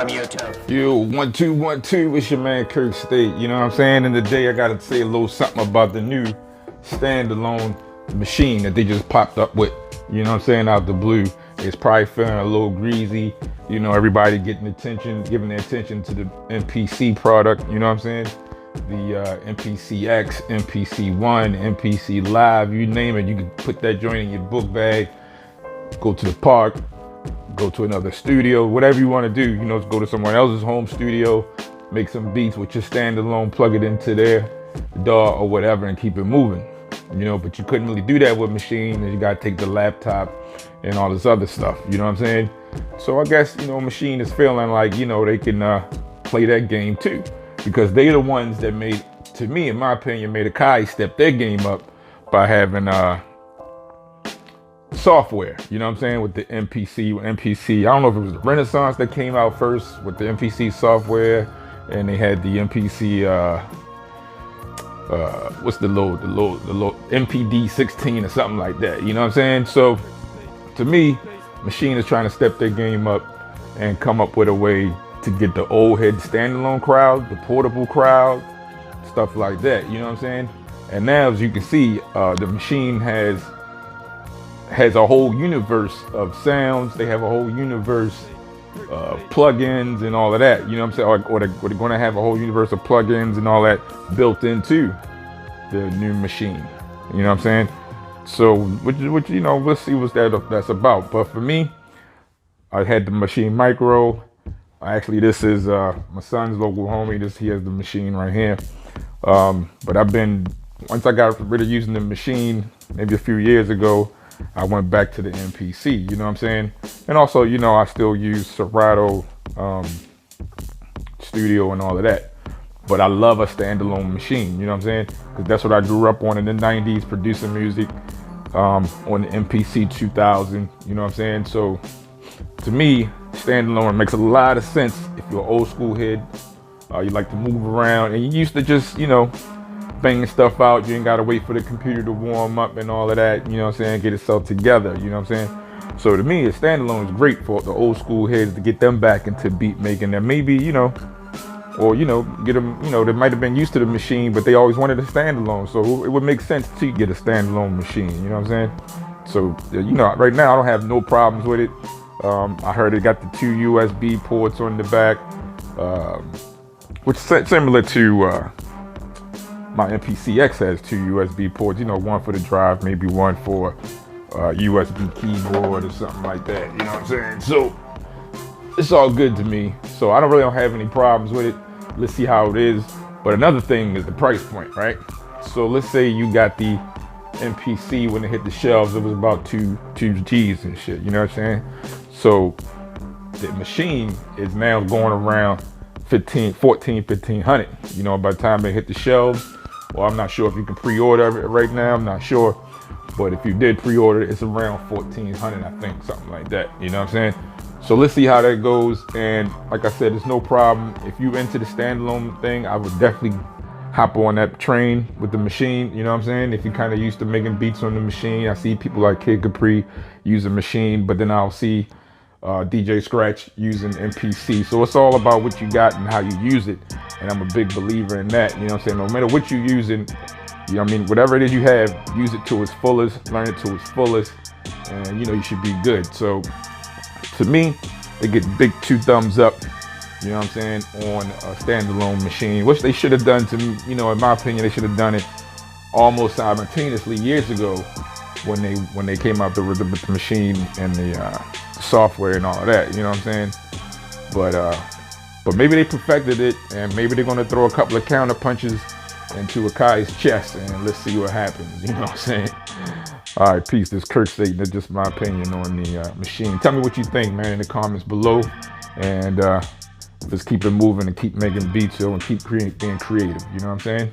from YouTube. Yo, 1 2 1 2, it's your man Kirk State. You know what I'm saying? And today I gotta say a little something about the new standalone machine that they just popped up with. You know what I'm saying? Out the blue. It's probably feeling a little greasy. You know, everybody giving their attention to the MPC product. You know what I'm saying? The MPC X, MPC One, MPC Live, you name it. You can put that joint in your book bag, go to the park, go to another studio, whatever you want to do. You know, go to someone else's home studio, make some beats with your standalone, plug it into their DAW or whatever, and keep it moving. You know, but you couldn't really do that with Maschine, and you got to take the laptop and all this other stuff. You know what I'm saying? So I guess, you know, Maschine is feeling like, you know, they can play that game too, because they're the ones that made, to me, in my opinion, made Akai step their game up by having software. You know what I'm saying? With the MPC. I don't know if it was the Renaissance that came out first with the MPC software, and they had the MPC what's the low MPD 16 or something like that. You know what I'm saying? So to me, Maschine is trying to step their game up and come up with a way to get the old head standalone crowd, the portable crowd, stuff like that. You know what I'm saying? And now, as you can see, the Maschine has a whole universe of sounds. They have a whole universe of plugins and all of that. You know what I'm saying? Or they're going to have a whole universe of plugins and all that built into the new Maschine. You know what I'm saying? So, which you know, let's see what that's about. But for me, I had the Maschine Micro. Actually, this is my son's local homie. He has the Maschine right here. But once I got rid of using the Maschine, maybe a few years ago, I went back to the MPC, you know what I'm saying? And also, you know, I still use Serato Studio and all of that. But I love a standalone machine, you know what I'm saying? Because that's what I grew up on in the 90s, producing music on the MPC 2000, you know what I'm saying? So to me, standalone makes a lot of sense if you're an old school head, you like to move around, and you used to just, you know, banging stuff out. You ain't gotta wait for the computer to warm up and all of that, you know what I'm saying, get itself together, you know what I'm saying? So to me, a standalone is great for the old school heads to get them back into beat making, and maybe, you know, or, you know, get them, you know, they might have been used to the Maschine, but they always wanted a standalone, so it would make sense to get a standalone machine, you know what I'm saying? So, you know, right now I don't have no problems with it. I heard it got the 2 USB ports on the back, which is similar to my MPC X has 2 USB ports, you know, one for the drive, maybe one for USB keyboard or something like that, you know what I'm saying? So it's all good to me. So I don't have any problems with it. Let's see how it is. But another thing is the price point, right? So let's say you got the MPC, when it hit the shelves, it was about 2 G's and shit, you know what I'm saying? So the Maschine is now going around 1500, you know, by the time they hit the shelves. Well, I'm not sure if you can pre-order it right now, I'm not sure. But if you did pre-order it, it's around 1400, I think, something like that, you know what I'm saying? So let's see how that goes. And like I said, there's no problem. If you into the standalone thing, I would definitely hop on that train with the Maschine, you know what I'm saying? If you're kind of used to making beats on the Maschine, I see people like Kid Capri using Maschine, but then I'll see DJ Scratch using MPC. So it's all about what you got and how you use it. And I'm a big believer in that, you know what I'm saying? No matter what you're using, you know what I mean, whatever it is you have, use it to its fullest, learn it to its fullest, and you know, you should be good. So to me, they get big 2 thumbs up, you know what I'm saying, on a standalone Maschine, which they should have done, to me, you know, in my opinion, they should have done it almost simultaneously years ago when they came out with the Maschine and the software and all of that, you know what I'm saying? But maybe they perfected it, and maybe they're gonna throw a couple of counter punches into Akai's chest, and let's see what happens, you know what I'm saying? All right, peace. This is Kirk State. That's just my opinion on the Maschine. Tell me what you think, man, in the comments below, and let's keep it moving and keep making beats, yo, and keep being creative, you know what I'm saying?